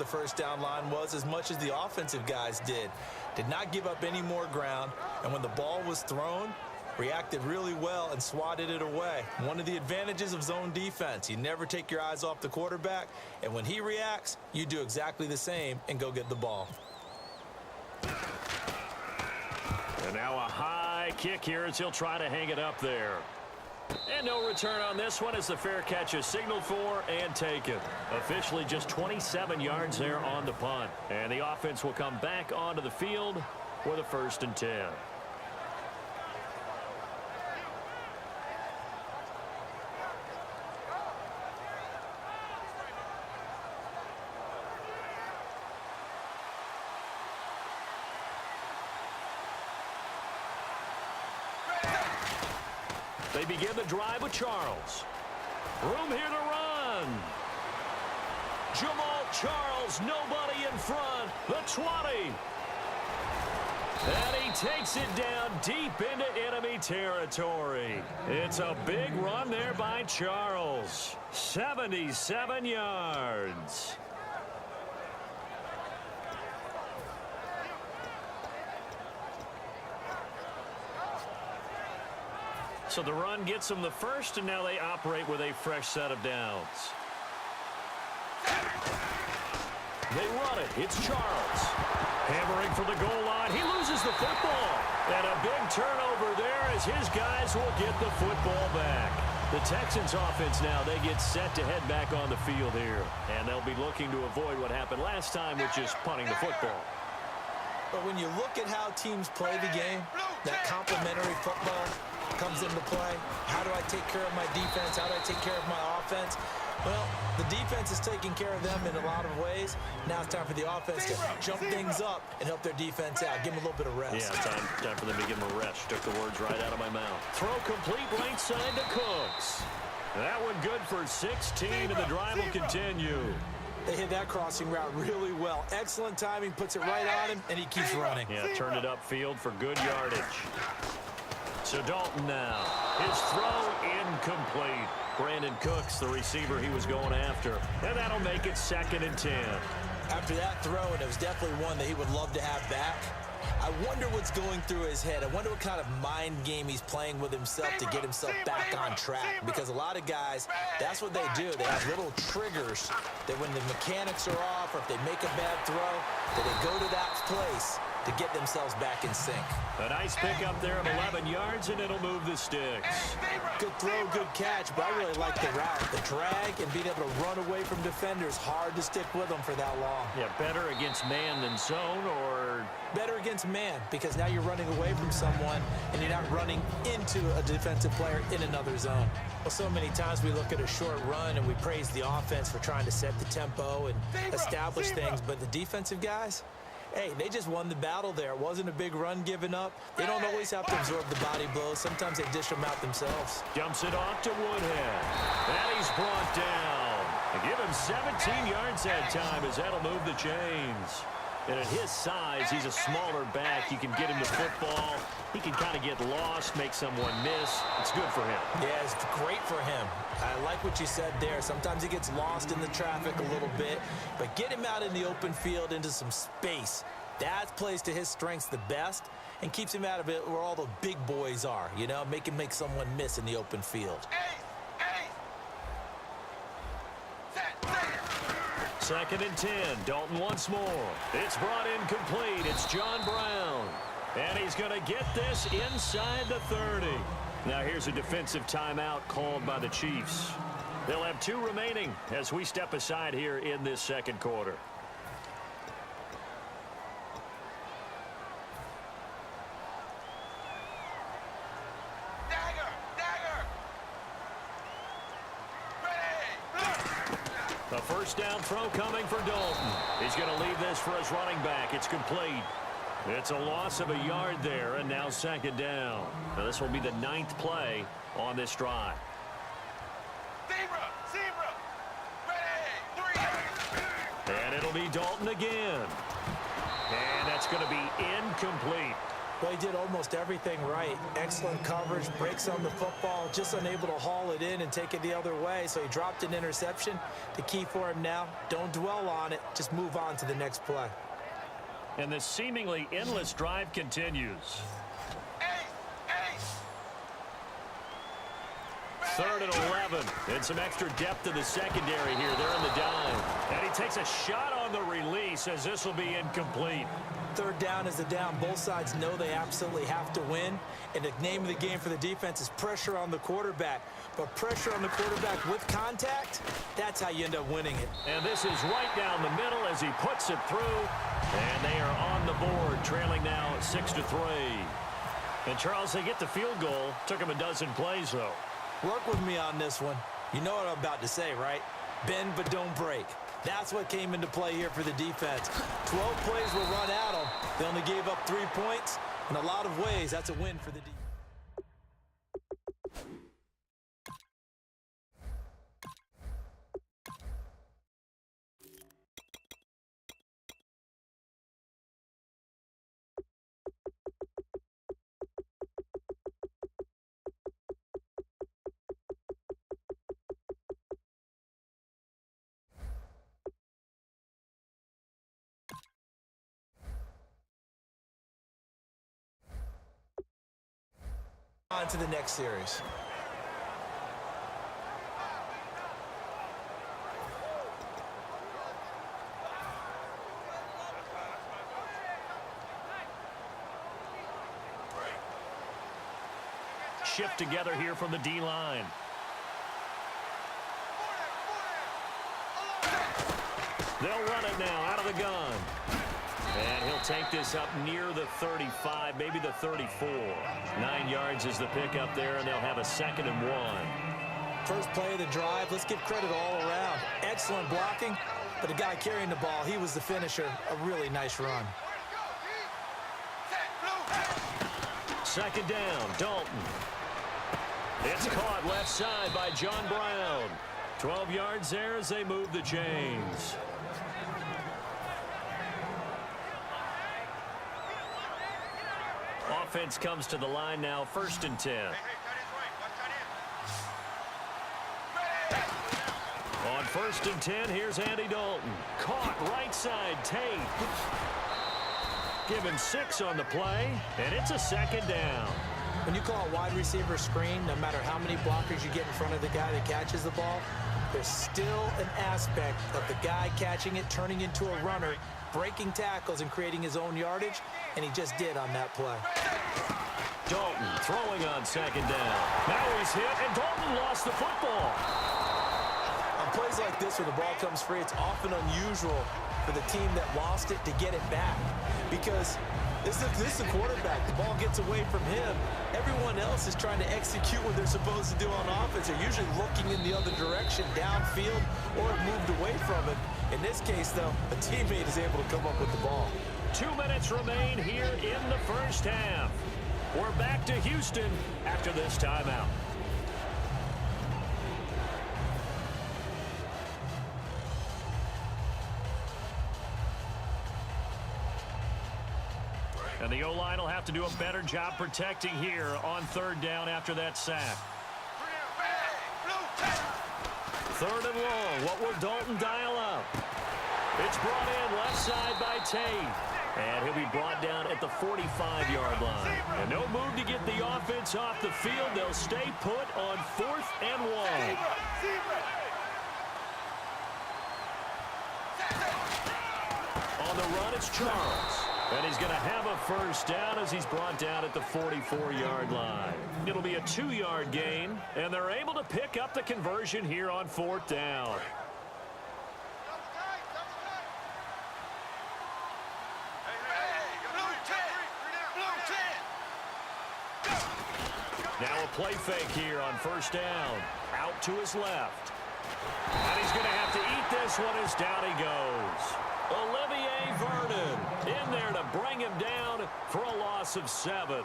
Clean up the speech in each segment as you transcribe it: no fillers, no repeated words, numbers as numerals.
the first down line was as much as the offensive guys did. Did not give up any more ground, and when the ball was thrown, reacted really well and swatted it away. One of the advantages of zone defense, you never take your eyes off the quarterback, and when he reacts, you do exactly the same and go get the ball. And now a high kick here as he'll try to hang it up there. And no return on this one as the fair catch is signaled for and taken. Officially just 27 yards there on the punt. And the offense will come back onto the field with a 1st and 10. They begin the drive with Charles. Room here to run. Jamal Charles, nobody in front. The 20. And he takes it down deep into enemy territory. It's a big run there by Charles. 77 yards. So the run gets them the first, and now they operate with a fresh set of downs. They run it. It's Charles. Hammering for the goal line. He loses the football. And a big turnover there as his guys will get the football back. The Texans offense now, they get set to head back on the field here. And they'll be looking to avoid what happened last time, which is punting the football. But when you look at how teams play the game, that complementary football comes into play. How do I take care of my defense? How do I take care of my offense? Well, the defense is taking care of them in a lot of ways. Now it's time for the offense to jump things up and help their defense out. Give them a little bit of rest. Yeah, time for them to give them a rest. Took the words right out of my mouth. Throw complete right side to Cooks. That one good for 16, and the drive will continue. They hit that crossing route really well. Excellent timing, puts it right on him, and he keeps running. Yeah, turned it upfield for good yardage. So Dalton now. His throw incomplete. Brandon Cooks, the receiver he was going after. And that'll make it 2nd and 10. After that throw, and it was definitely one that he would love to have back, I wonder what's going through his head. I wonder what kind of mind game he's playing with himself to get himself back on track. Because a lot of guys, that's what they do. They have little triggers that when the mechanics are off or if they make a bad throw, that they go to that place to get themselves back in sync. A nice pickup there of 11 yards, and it'll move the sticks. Good throw, good catch, but I really like the route. The drag and being able to run away from defenders, hard to stick with them for that long. Yeah, better against man than zone, or? Better against man, because now you're running away from someone, and you're not running into a defensive player in another zone. Well, so many times we look at a short run, and we praise the offense for trying to set the tempo and establish things, but the defensive guys, hey, they just won the battle there. It wasn't a big run given up. They don't always have to absorb the body blows. Sometimes they dish them out themselves. Jumps it off to Woodhead. And he's brought down. They give him 17 yards that time as that'll move the chains. And at his size, he's a smaller back. You can get him the football. He can kind of get lost, make someone miss. It's good for him. Yeah, it's great for him. I like what you said there. Sometimes he gets lost in the traffic a little bit, but get him out in the open field into some space. That plays to his strengths the best and keeps him out of it where all the big boys are, you know, make him make someone miss in the open field. 2nd and 10. Dalton once more. It's brought in complete. It's John Brown. And he's going to get this inside the 30. Now here's a defensive timeout called by the Chiefs. They'll have 2 remaining as we step aside here in this 2nd quarter. A first down throw coming for Dalton. He's going to leave this for his running back. It's complete. It's a loss of a yard there, and now 2nd down. Now this will be the 9th play on this drive. And it'll be Dalton again. And that's going to be incomplete. Well, he did almost everything right. Excellent coverage, breaks on the football, just unable to haul it in and take it the other way. So he dropped an interception. The key for him now, don't dwell on it. Just move on to the next play. And this seemingly endless drive continues. 3rd and 11. And some extra depth to the secondary here. They're in the dime. And he takes a shot on the release as this will be incomplete. 3rd down is the down. Both sides know they absolutely have to win. And the name of the game for the defense is pressure on the quarterback. But pressure on the quarterback with contact, that's how you end up winning it. And this is right down the middle as he puts it through. And they are on the board, trailing now 6-3. And, Charles, they get the field goal. Took him a dozen plays, though. Work with me on this one. You know what I'm about to say, right? Bend but don't break. That's what came into play here for the defense. 12 plays were run at them. They only gave up 3 points. In a lot of ways, that's a win for the defense. On to the next series. Shift together here from the D-line. They'll run it now out of the gun. And he'll take this up near the 35, maybe the 34. 9 yards is the pickup there, and they'll have a 2nd and 1. First play of the drive. Let's give credit all around. Excellent blocking, but the guy carrying the ball, he was the finisher. A really nice run. 2nd down, Dalton. It's caught left side by John Brown. 12 yards there as they move the chains. Offense comes to the line now, 1st and 10. On 1st and 10, here's Andy Dalton. Caught right side, Tate. Given 6 on the play, and it's a 2nd down. When you call a wide receiver screen, no matter how many blockers you get in front of the guy that catches the ball, there's still an aspect of the guy catching it, turning into a runner, breaking tackles and creating his own yardage, and he just did on that play. Dalton throwing on 2nd down. Now he's hit, and Dalton lost the football. On plays like this where the ball comes free, it's often unusual for the team that lost it to get it back, because this is the quarterback. The ball gets away from him. Everyone else is trying to execute what they're supposed to do on offense. They're usually looking in the other direction, downfield, or moved away from it. In this case, though, a teammate is able to come up with the ball. 2 minutes remain here in the 1st half. We're back to Houston after this timeout. And the O-line will have to do a better job protecting here on 3rd down after that sack. 3rd and long. What will Dalton dial up? It's brought in left side by Tate. And he'll be brought down at the 45-yard line. And no move to get the offense off the field. They'll stay put on 4th and 1. On the run, it's Charles. And he's going to have a 1st down as he's brought down at the 44-yard line. It'll be a 2-yard gain, and they're able to pick up the conversion here on 4th down. Now a play fake here on 1st down. Out to his left. And he's going to have to eat this one as down he goes. Olivier Vernon in there to bring him down for a loss of 7.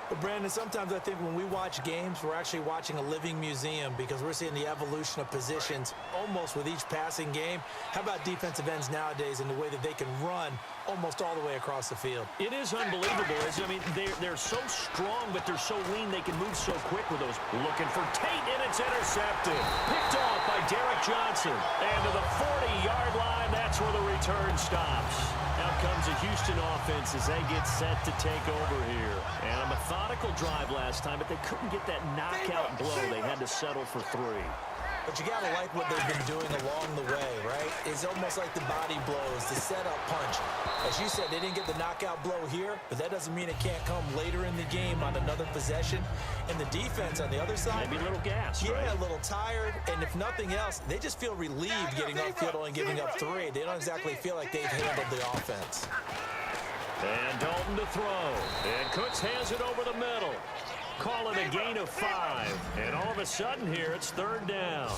But, Brandon, sometimes I think when we watch games, we're actually watching a living museum because we're seeing the evolution of positions almost with each passing game. How about defensive ends nowadays and the way that they can run almost all the way across the field? It is unbelievable. I mean, they're so strong, but they're so lean. They can move so quick with those. Looking for Tate, and it's intercepted. Picked off by Derek Johnson. And to the 40-yard line, that's where the return stops. Out comes the Houston offense as they get set to take over here. And a methodical drive last time, but they couldn't get that knockout blow. They had to settle for 3. But you got to like what they've been doing along the way, right? It's almost like the body blows, the setup punch. As you said, they didn't get the knockout blow here, but that doesn't mean it can't come later in the game on another possession. And the defense on the other side, maybe a little gas, yeah, right? A little tired. And if nothing else, they just feel relieved getting upfield and giving up 3. They don't exactly feel like they've handled the offense. And Dalton to throw. And Cooks hands it over the middle. Call it a gain of 5. And all of a sudden here, it's 3rd down.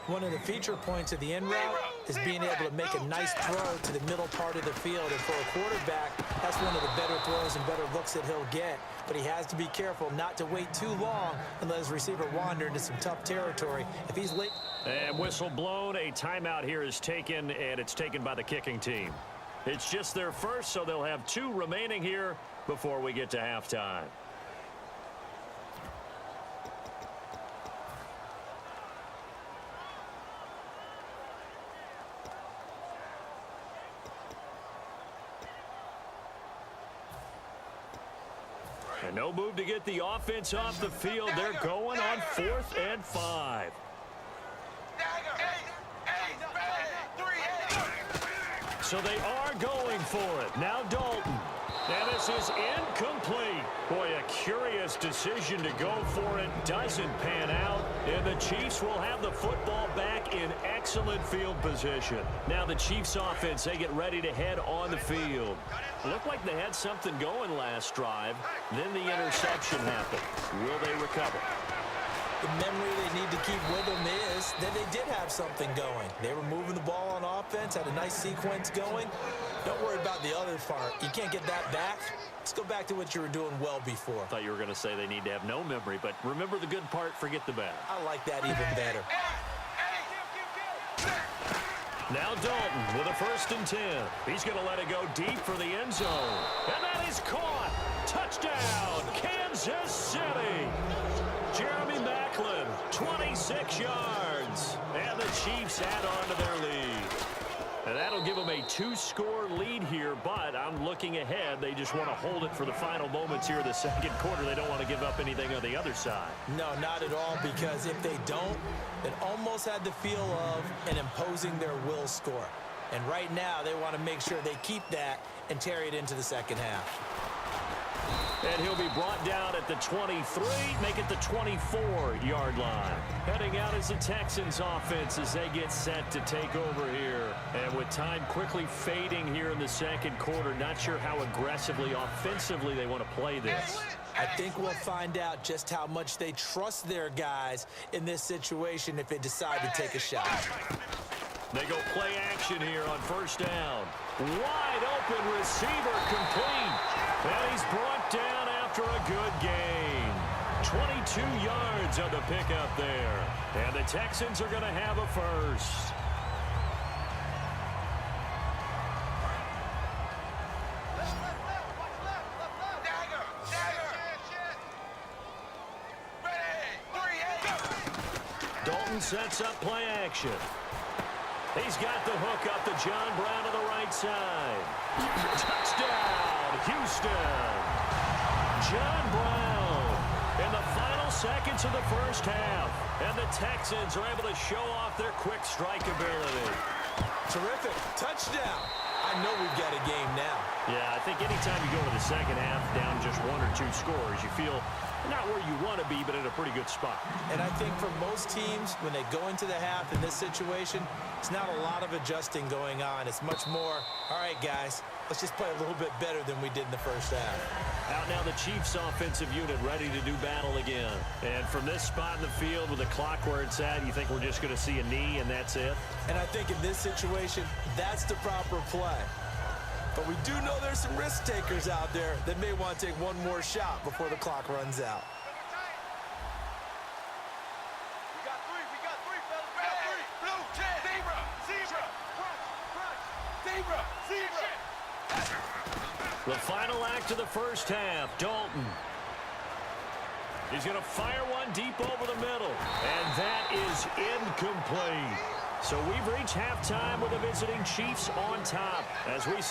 One of the feature points of the in route is being able to make a nice throw to the middle part of the field. And for a quarterback, that's one of the better throws and better looks that he'll get. But he has to be careful not to wait too long and let his receiver wander into some tough territory. If he's late... And whistle blown. A timeout here is taken, and it's taken by the kicking team. It's just their first, so they'll have 2 remaining here before we get to halftime. And no move to get the offense off the field. They're going on 4th and 5. So they are going for it. Now Dalton. And this is incomplete. Boy, a curious decision to go for it. Doesn't pan out. And the Chiefs will have the football back in excellent field position. Now the Chiefs offense, they get ready to head on the field. Looked like they had something going last drive. Then the interception happened. Will they recover? The memory they need to keep with them is that they did have something going. They were moving the ball on offense, had a nice sequence going. Don't worry about the other part. You can't get that back. Let's go back to what you were doing well before. I thought you were going to say they need to have no memory, but remember the good part, forget the bad. I like that even better. Now Dalton with a 1st and 10. He's going to let it go deep for the end zone. And that is caught. Touchdown, Kansas City. Jeremy Maclin, 26 yards. And the Chiefs add on to their lead. And that'll give them a 2-score lead here, but I'm looking ahead. They just want to hold it for the final moments here of the 2nd quarter. They don't want to give up anything on the other side. No, not at all, because if they don't, it almost had the feel of an imposing their will score. And right now, they want to make sure they keep that and carry it into the 2nd half. And he'll be brought down at the 23, make it the 24-yard line. Heading out is the Texans offense as they get set to take over here. And with time quickly fading here in the 2nd quarter, not sure how aggressively, offensively they want to play this. I think we'll find out just how much they trust their guys in this situation if they decide to take a shot. They go play action here on 1st down. Wide open receiver complete. And he's brought down after a good gain. 22 yards on the pickup there. And the Texans are going to have a 1st. Dalton sets up play action. He's got the hook up to John Brown to the right side. Touchdown, Houston. John Brown in the final seconds of the 1st half. And the Texans are able to show off their quick strike ability. Terrific. Touchdown. I know we've got a game now. Yeah, I think anytime you go to the 2nd half down just 1 or 2 scores, you feel not where you want to be, but in a pretty good spot. And I think for most teams, when they go into the half in this situation, it's not a lot of adjusting going on. It's much more, all right, guys, let's just play a little bit better than we did in the 1st half. Out now the Chiefs offensive unit ready to do battle again. And from this spot in the field with the clock where it's at, you think we're just going to see a knee and that's it? And I think in this situation, that's the proper play. But we do know there's some risk takers out there that may want to take one more shot before the clock runs out. The final act of the first half, Dalton. He's going to fire one deep over the middle. And that is incomplete. So we've reached halftime with the visiting Chiefs on top as we